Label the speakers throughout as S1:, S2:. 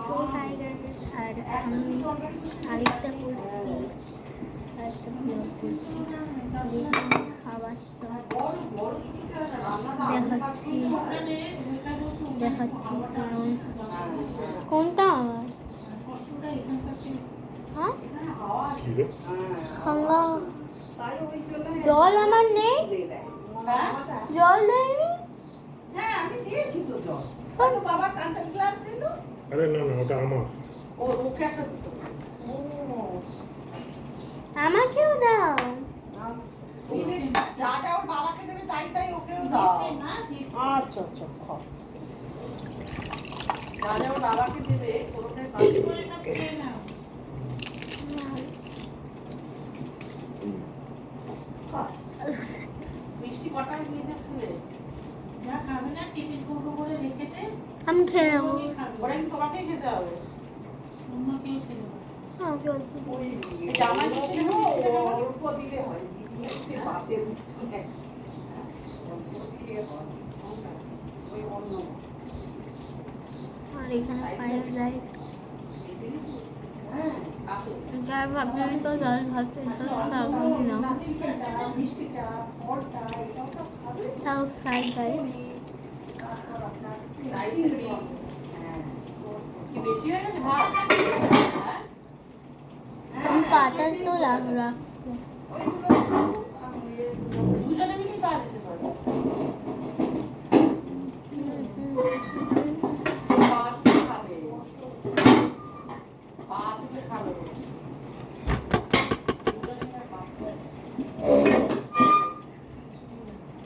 S1: তো hi guys, আর আমি আরেকটা করছি, আরেকটা ব্লগ করছি। দেখুন খাবারটা দেখাচ্ছি কারণ কোনটা আমার হ্যাঁ খাওয়া জল আমার নেই, জল দেয়নি।
S2: হ্যাঁ আমি দিয়েছি তো জল, হয়তো বাবা কাঁচা গ্লাস দিল।
S3: আরে না না, ওটা আমার।
S2: ও ওকে একটা দিতে হবে। ও
S1: আমাকেও দাও।
S2: যা যা ওর বাবাকে দেবে তাই তাই ওকেও দাও। আচ্ছা আচ্ছা খাও। যা যা ওর বাবাকে দেবে ওরকে বাকি করে না খেয়ে নাও। মিষ্টি কটা নিয়ে খেলে যা খাবে না টিফিন করবো করে রেখে দে।
S1: আমি খেয়ে নেবো।
S2: ওরা কিন্তু তোমাকেই খেতে হবে, অন্য কেউ খেতে হবে।
S1: আমাকে অল্প দিও।
S2: এই জামাই দিচ্ছে না, অল্প দিলে হয়, দিলে পাতে উঠে অল্প দিলে হয়। ওই অন্য
S1: আর এখানে পায়েস রাইস।
S2: হ্যাঁ কাকু
S1: যার ভাবলাম তো জল ভাবতে ভাবছি না,
S2: মিষ্টিটা ফলটা এটাও তো খাবে।
S1: তাও ফ্রাইড রাইস।
S2: তারপর আপনার রাইসিংড়ি। হ্যাঁ কি বেশি হয়ে গেছে ভাত?
S1: আমি পাতা তো রাখবো।
S2: দুজনে মিলে পা দিতে পারো।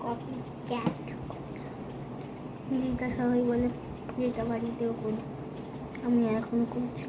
S1: কফি ক্যাট যেটা সবাই বলে, যেটা বাড়িতেও করি, আমি এখন করছি।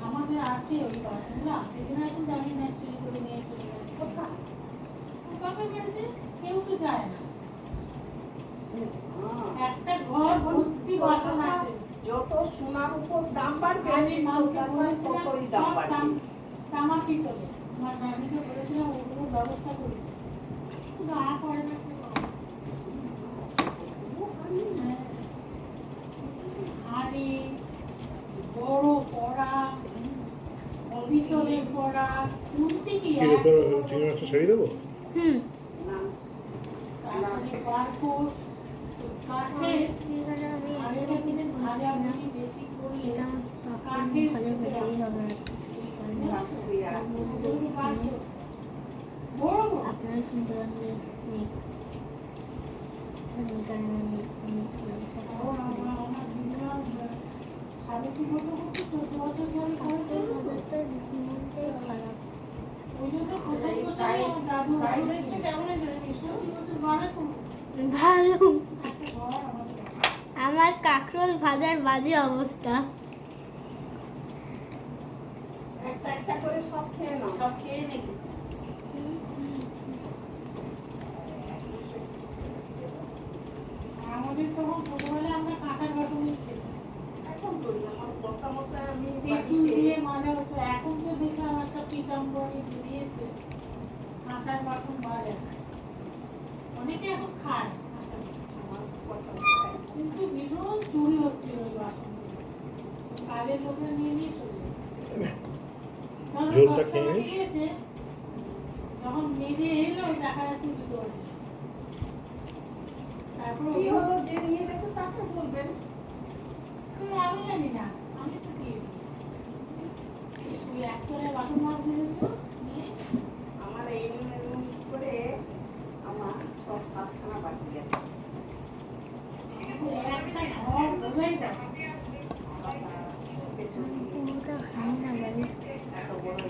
S1: আমাদের আছে ওই বাসনগুলো আছে কিনা এখন জানি না, চুরি করে নিয়ে চলে গেছে কোথায়। বাপের বাড়িতে কেউ তো যায় না, একটা ঘর ভর্তি বাসন আছে। যত সোনার উপর দাম বাড়বে আমি মাকে বলেছিলাম তামা কি চলে, আমার নানিকে বলেছিলাম ওগুলো ব্যবস্থা করেছে, কিন্তু আর করে না। হাড়ি বড় পড়া অভিতরে পড়া কুর্তি কি
S3: কি রে, তোর চিংড়ি মাছটা ছেড়ে দেবো?
S2: তারপরে বারকোশ কাঠের
S1: এখানে আমি
S2: আর
S1: একটা
S2: এটা
S1: কিছু
S2: ভাজা
S1: ভাবছি না,
S2: ভুজি বেশি করে
S1: এটা আমার
S2: কাঠের
S1: ভালো খেতেই হবে।
S2: বারকোশ বড় বড়
S1: আপনারা শুনতে পারলে কারণ
S2: সাবিত্রী মতো করতে 14 বছর ধরে করেছে
S1: হাজারটা ডিসিমেন্টটাই খারাপ।
S2: ওই জন্য কোথায় কোথায় দাদু ফ্রাইড রাইসটা কেমন হয়েছে মিষ্টি বছর বাড়া করব
S1: ভালো।
S2: একটা ঘর আমাদের
S1: আমার কাঁকরোল ভাজার বাজে অবস্থা।
S2: একটা একটা করে সব খেয়ে নাও, সব খেয়ে নাকি আমাদের তখন ছোটবেলায় আমরা কাঁসার বাসনই খেতাম। এখন করি আমার কর্তা মশাই আমি তেঁতুল দিয়ে মাজা হতো, এখন তো দেখলাম একটা পিতাম্বরী দিয়েছে কাঁসার বাসন বাজে না, অনেকে এখন খায় কাঁসার বাসন, কিন্তু ভীষণ চুরি হচ্ছিল ওই বাসনগুলো, কাজের লোকরা নিয়ে নিয়ে চলে
S3: জলটা খেয়ে নিস।
S2: গিয়েছে যখন মেজে এলো দেখা যাচ্ছে ভিতরে। তারপর কি হলো যে নিয়ে গেছে তাকে বলবেন, আমি জানি না, আমি তো দিয়ে দিই ওই একজনের বাসন মাছ দিয়েছো নিয়ে আমার এরকম করে আমার 6-7খানা বাকি গেছে, একটা ঘর বোঝাই যায়
S1: পুরোটা খাই না গাইস,
S2: এত বড়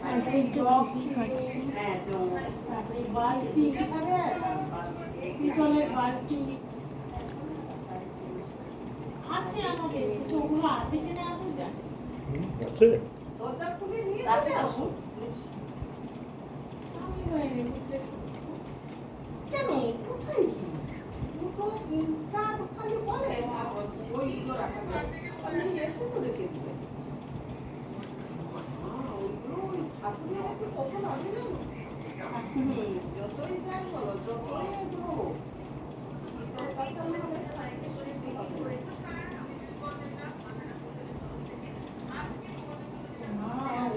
S1: আজকে একটু
S2: জগ
S4: বেশি
S2: ছিল,
S4: খাচ্ছি।
S1: হ্যাঁ জল।
S2: তারপরে বালতি খাবে, পিতলের বালতি আছে আমাদের, কিন্তু ওগুলো আছে কিনা আমি জানি না।
S3: আছে?
S1: দরজা খুলে নিয়ে
S2: রাতে
S1: চলে
S2: আসো।
S1: আসো।
S2: আমি বাইরে বুঝতে
S1: কেন কোথায় কি দুটো তিনটা খালি বলে ওইগুলো রাখা যায় আমি এতে তো রেখে দিবে ওইগুলো ওই ঠাকুরের একটু কখন আগে জানো যতই যাই বলো যতই এগুলো পিতল কাঁচা না হলে
S4: আর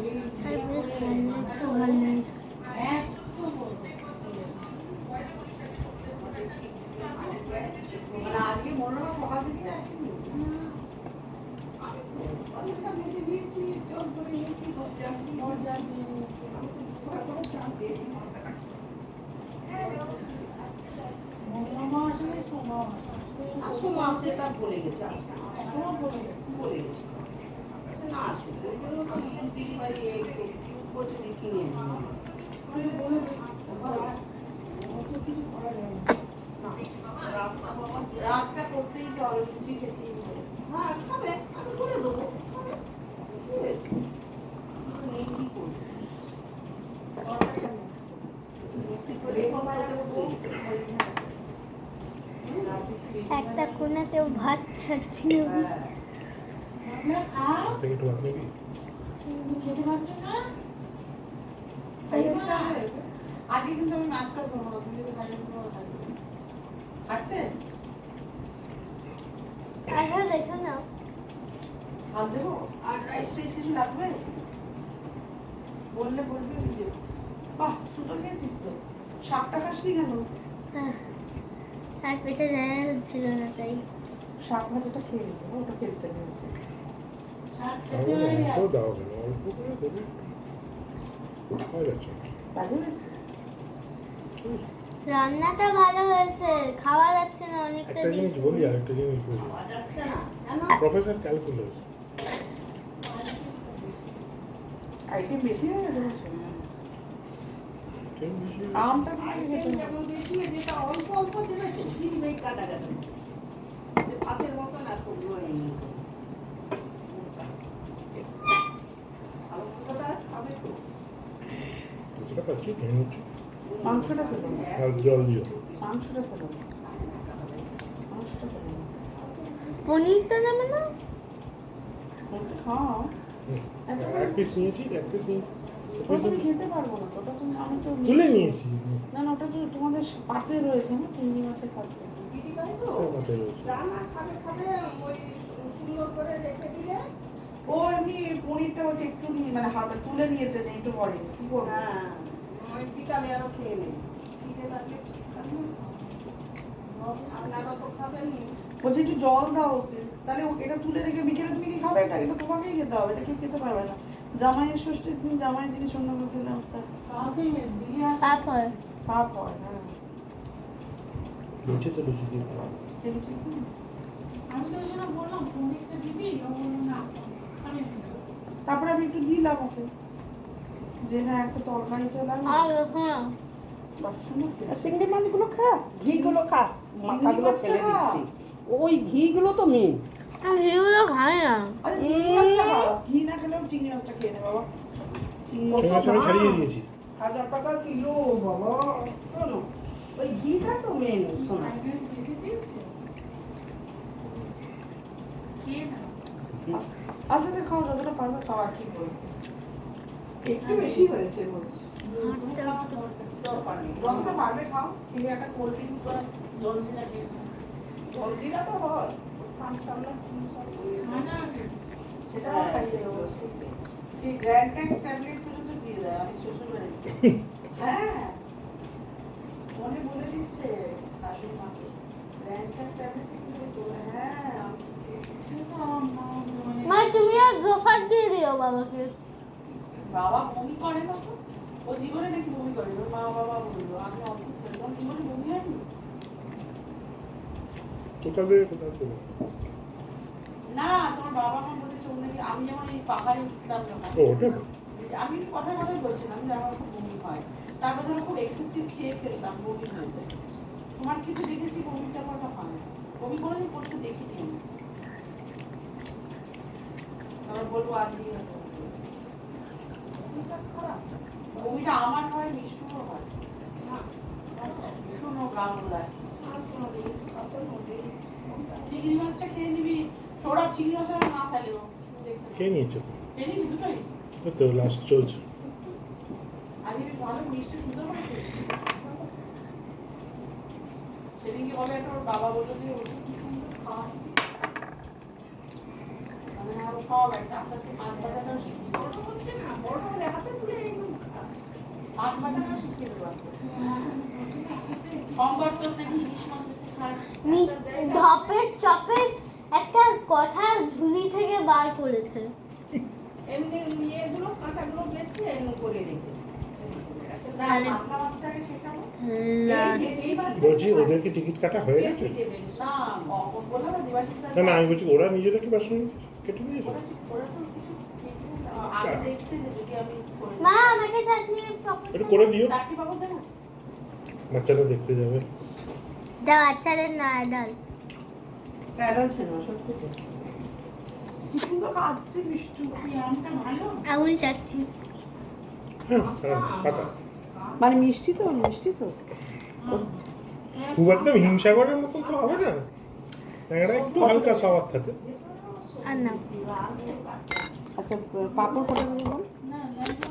S4: বেশ সাইজ তো ভালো হয়েছে।
S1: মানে আজকে মনোরমা সকাল থেকে আসেনি আমি তো অনেকটা মেজে দিয়েছি জল করে নিয়েছি দরজা দিয়ে আমি তো ঘরে ঘরে চাপ দিয়ে দিই আসুন সেটা বলে গেছে বলে গেছে না আসুন ওই জন্য তো দিদি বাড়ি একটু কচুরি কিনে রাতটা করতেই তো আরো লুচি খেতেই হবে হ্যাঁ খাবে আমি করে দেবো খাবে কি হয়েছে নেই কি করবো
S4: একটা কোনাতেও ভাত ছাড়ছিল।
S3: থেকে একটু ভাত নিবি?
S1: আজকে কিন্তু আমি নাস্তা করবো না তুমি যদি খালি আছে
S4: আচ্ছা দেখো না,
S1: ভাত দেবো আর রাইস টাইস কিছু লাগবে বললে বলবি আমি দেবো বাহ সুতো খেয়েছিস তো শাকটা খাসনি কেন
S4: আর পেছনে জায়গা হচ্ছিল না তাই।
S1: শাক ভাজাটা খেয়ে নিতে ওটা ফেলতে নিয়েছে
S3: অল্প দাও কেন? অল্প করে দেবে। হয়ে যাচ্ছে।
S1: ভালো হয়েছে
S4: রান্নাটা ভালো হয়েছে, খাওয়া যাচ্ছে না অনেকটা
S3: একটা জিনিস
S4: দিয়েছে।
S3: বলি আর একটা জিনিস বলি।
S1: পাওয়া যাচ্ছে না কেন
S3: প্রফেসর ক্যালকুলাস
S1: আইটেম বেশি হয়ে গেছে বলছো
S3: বেশি
S1: আমটা যেমন বেশি যেটা অল্প অল্প দেবে তো দিদিভাই কাটা কাটা যে ভাতের মতন আর করবো ভালো মন্দটা খাবে তো
S3: কিছুটা পাচ্ছি ভেঙে হচ্ছে
S1: মাংসটা খেলো
S3: আর জল দিও।
S1: মাংসটা খেলো মাংসটা খেলো
S4: পনিরটা নেবে না?
S1: খাও
S3: এক পিস নিয়েছি এক পিস
S1: ওটা আমি খেতে পারবো না ওটা তুমি আমি তো
S3: তুলে নিয়েছি।
S1: না না ওটা তো তোমাদের পাত্রে রয়েছে না চিংড়ি মাছের পাত্রে দিদিভাই তো
S3: মাথায় রয়েছে।
S1: যা না খাবে খাবে ওই সুন্দর করে রেখে দিলে ও এমনি পনিরটা হচ্ছে একটু নিয়ে মানে হালকা তুলে নিয়েছে না একটু পরে কি করবো হ্যাঁ ওই বিকালে আরো খেয়ে নেই খিদে লাগলে আপনারা তো খাবেন বলছি একটু জল দাও ওকে তাহলে এটা তুলে রেখে বিকেলে তুমি কি খাবে এটা তোমাকেই খেতে হবে এটা কেউ খেতে পারবে না জামাইয়ের ষষ্ঠীর দিন জামাইয়ের জিনিস অন্য কেউ খেলে
S4: পাপ হয়।
S1: পাপ হয় হ্যাঁ
S3: লুচি তো লুচি দিয়ে
S1: এই লুচি কি?
S2: আমি তো ওই জন্য বললাম পনিরটা দিবি, ও বললো না আমি দিবো।
S1: তারপরে আমি একটু দিলাম ওকে যে হ্যাঁ একটা তরকারি তো লাগবে
S4: আর হ্যাঁ,
S5: চিংড়ি মাছগুলো খা ঘিগুলো খা মাথাগুলো
S1: মাছটা
S5: ফেলে
S1: খা।
S5: দিচ্ছি ওই ঘিগুলো তো মেন
S4: আমি এগুলো খাই না।
S1: আচ্ছা চিংড়ি মাছটা খাও ঘি না খেলেও চিংড়ি মাছটা খেয়ে নে বাবা চিংড়ি মাছ
S3: মাছ আমি ছাড়িয়ে দিয়েছি।
S5: 1000 টাকা কিলো বাবা শোনো ওই ঘিটা তো মেন শোনা
S2: মাইনাস বেশি দিয়েছে খেয়ে নাও।
S1: আচ্ছা আচ্ছা খাও যতটা পারবে খাওয়া ঠিক করে একটু বেশি হয়েছে বলছি দরকার নেই যতটা পারবে খাও কিন্তু একটা কোল্ড ড্রিঙ্কস বা জলজিরা খেয়ে নাও।
S5: জলজিরা তো হয় সামনে কি সব
S1: সেটা আমার কাছে এই গ্র্যান্ড ট্যাবলেট গুলো তো দিয়ে দেয় আমি শ্বশুর বাড়িতে হ্যাঁ মনে বলে দিচ্ছে শাশুড়ি মাকে গ্র্যান্ড ট্যাবলেট গুলো তো হ্যাঁ
S4: মা তুমি আর জোফার দিয়ে দিও বাবাকে।
S1: বাবা বমি করে না তো ও জীবনে নাকি বমি করে ওর মা বাবা বললো আমি অদ্ভুত করলাম জীবনে বমি হয়নি
S3: কোথা থেকে কোথা থেকে
S1: না তোমার বাবা মা বলেছে ও নাকি আমি যেমন এই পাহাড়ে উঠতাম না
S3: ও ওটা
S2: আমি কথায় কথায় বলছিলাম যে আমার খুব বমি হয়, তারপর ধরো খুব এক্সেসিভ খেয়ে ফেললাম, বমি হয়ে যায়। তোমার কিছু দেখেছি বমিটা কটা হয় না, বমি কোনোদিন করতে দেখিনি আমি। তারপর বলবো আজকে বমিটা আমার হয়, মিষ্টুরও হয়, শোনো গামলায় চিংড়ি মাছটা খেয়ে নিবি, সৌরভ চিংড়ি মাছটা না ফেলেও
S3: খেয়ে নিয়েছো তো?
S2: খেয়ে নিবি দুটোই।
S3: ওই তো লাস্ট চলছে।
S2: আগে বেশ ভালো মিষ্টি সুন্দর করে খেয়েছি। সেদিনকে বলে একটা ওর বাবা বললো যে ওর কি সুন্দর খাওয়া শিখি। মানে আরো সব একটা আস্তে আস্তে মাছ ভাজাটাও শিখিয়ে দেবো।
S5: বড় হচ্ছে না, বড় হলে হাতে তুলে এইগুলো খা।
S2: মাছ ভাজাটাও শিখিয়ে দেবো আস্তে আস্তে। সোমবার তো নাকি ইলিশ মাছ বেশি খায়।
S4: ধপের চপের একটা কথা ঝুলি থেকে বার করেছে।
S5: এমনি ইয়েগুলো কাঁটাগুলো বেছে এমনি করে রেখে
S2: না, মাথা মাছটাকে শেখাবো। এই মাছটা
S3: বলছি ওদেরকে টিকিট কাটা হয়ে গেছে?
S2: না, ও বললাম না দেবাশিস
S3: না না, আমি বলছি ওরা নিজেরা কি বাসন কেটে নিয়েছে?
S2: ওরা তো কিছু আগে দেখছে যে যদি আমি করে দিই।
S4: মা আমাকে চাটনি
S3: একটু করে দিও,
S2: চাকরি পাবো দেবো।
S3: বাচ্চারা দেখতে যাবে।
S4: দাও বাচ্চাদের না ডাল।
S5: প্যারাল সিনেমা সত্যি তো কি সুন্দর কাঁদছে মিষ্টু।
S2: এই আমটা ভালো।
S4: আঙুল চাচ্ছি।
S3: হ্যাঁ হ্যাঁ, কাটা।
S5: মানে মিষ্টি তো, মিষ্টি তো
S3: খুব একদম হিমসাগরের মতন তো হবে না, একটা একটু হালকা স্বাদ থাকে।
S4: আর না
S5: আচ্ছা পাপড় কটা নেব?
S2: না, ল্যাংচা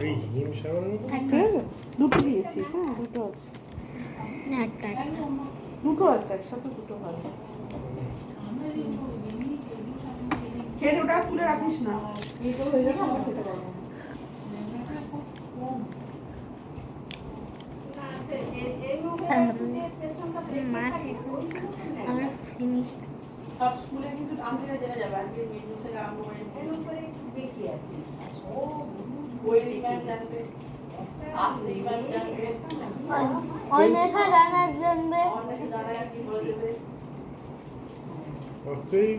S3: এই হিমসাগরের মতন
S4: থাক।
S5: ঠিক আছে, দুটো দিয়েছি। হ্যাঁ দুটো আছে,
S4: না একটা একটা।
S5: দুটো আছে, একসাথে দুটো ভালো। খেয়ে ওটা তুলে রাখিস না, এইটা হয়ে যাবে আমরা খেতে পারবো না।
S4: মাছ এখন আমরা ফিনিশ।
S2: সব স্কুলে কিন্তু আনতে জেনে যাবে আজকে মেনু থেকে আরম্ভ করে
S5: দেখি আছে
S2: বইয়ের ম্যাম জানবে, আপনি ম্যাম জানবে,
S4: অনেকা জানার জন্য
S2: অন্বেষে দাদা কি বলে দেবে।
S3: অতই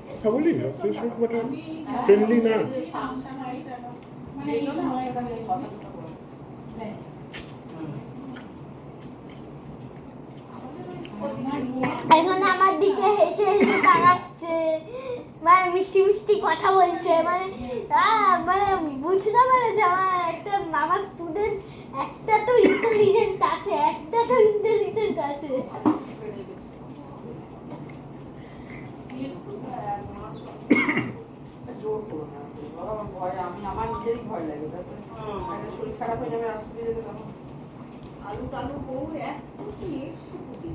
S3: কথা বলি, অতই সব বাট ফ্রেন্ডলি না।
S2: ফাংশন হয়েছে মানে এই সময় কথা কথা বলে
S4: এখন আমার দিকে হেসে হেসে তাকাচ্ছে, মানে মিষ্টি মিষ্টি কথা বলছে, মানে মানে বুঝতে পেরেছে আমার স্টুডেন্ট একটা তো ইন্টেলিজেন্ট আছে, একটা তো ইন্টেলিজেন্ট আছে।
S2: জোর করো না, বাবা আমার ভয়, আমার নিজেরই ভয় লাগে, তারপরে একটা শরীর খারাপ হয়ে যাবে, রাত্রি যেতে তখন
S5: আলু টালু বউ এক কুচি একটু কুচি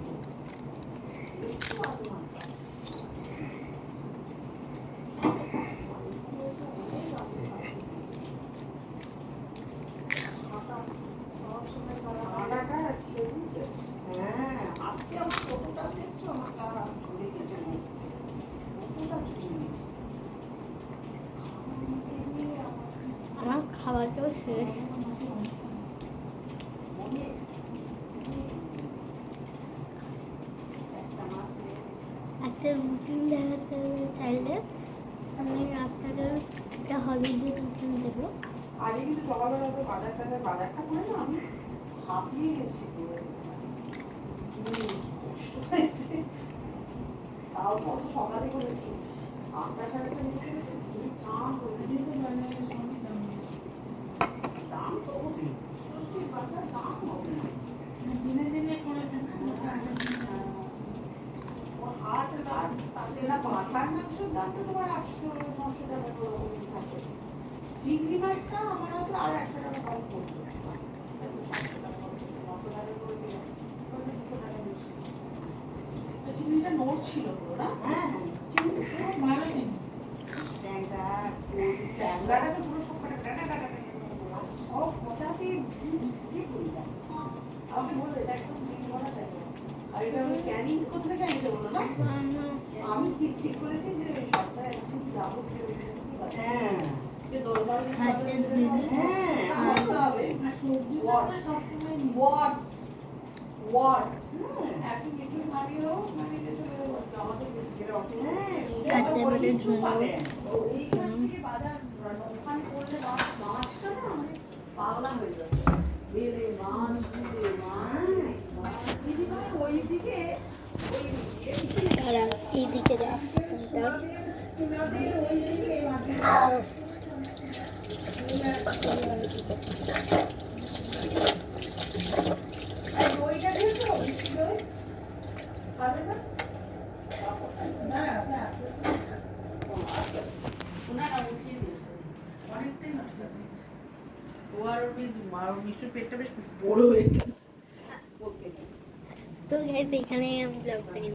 S5: একটু আলু মাখা।
S2: আটাটা চল্লিশ আছে।
S5: হ্যাঁ আজকে আমার কতটা দেখছো, আমার কারা ঝুলে গেছে না, কতটা ঝুলে গেছে।
S4: আমার খাওয়াটাও শেষ। একটা রুটিন দেখাতে চাইলে আমি আপনাদের একটা হলিডে রুটিন দেবো।
S2: আজকে কিন্তু সকালবেলা তো বাজারটা করে না আমি হাঁপিয়ে গেছি পুরো। কষ্ট হয়েছে, তাও কত সকালে করেছি, 8টা 8:30 থেকে চান করে দাম তো হবে, সত্যি বাজার দাম হবে না।
S1: দিনে দিনে করেছেন।
S2: হাট রাত তাতে না পাঠার মাংসের দাম তো তোমার 800-900 টাকা করে ওরকম থাকে। চিংড়ি মাছটা আমার হয়তো আর 100 টাকা কম পড়তো, 700 টাকা কম পড়তো, 900 টাকা করে দিলাম, 200 টাকা বেশি। তো চিংড়িটা নড়ছিল পুরো না?
S5: হ্যাঁ
S2: চিংড়ি পুরো ভালো চিংড়ি।
S5: ট্যাংরা
S2: ট্যাংরাটা তো পুরো সব কটা
S5: সব কথাতে বীজ ফুটে পড়ে যাচ্ছে।
S2: আমাকে বললো এটা একদম চিংড়ি করা ট্যাংরা। আর এটা আমি ক্যানিং কোথা থেকে আনতে বললো না? আমি ঠিক করেছি যে ওই সপ্তাহে একদিন যাবো,
S5: হ্যাঁ
S2: যে দরবারে
S4: হাতে ধুয়ে
S5: হ্যাঁ
S2: মজা হবে।
S1: আর সবজি তো আমরা সবসময় নিই।
S2: ওয়াট
S5: হ্যাঁ
S2: একটু কিছু নামিয়ে দাও, নামিয়ে দিয়ে চলে যাবো। আমাদের গেলে অসুবিধা
S5: হ্যাঁ
S4: হাতে বলে ধুয়ে
S2: এইখান থেকে বাজার ওখানে করলে মাছটা না মানে পাগলা হয়ে যাবে বেলে মাছ গুলে মাছ
S5: দিদিভাই ওইদিকে ওই
S4: আর এইদিকে যা
S5: সোনাদের ওইদিকে
S2: ওইটা দিয়েছো দই খাবে না না আছে আছে ওনারা উঠিয়ে দিয়েছে অনেকটাই নষ্ট আছে ও আর মিশুর পেটটা বেশ বড় হয়ে গেছে
S4: তো গাইস এখানে আমি ব্লগটা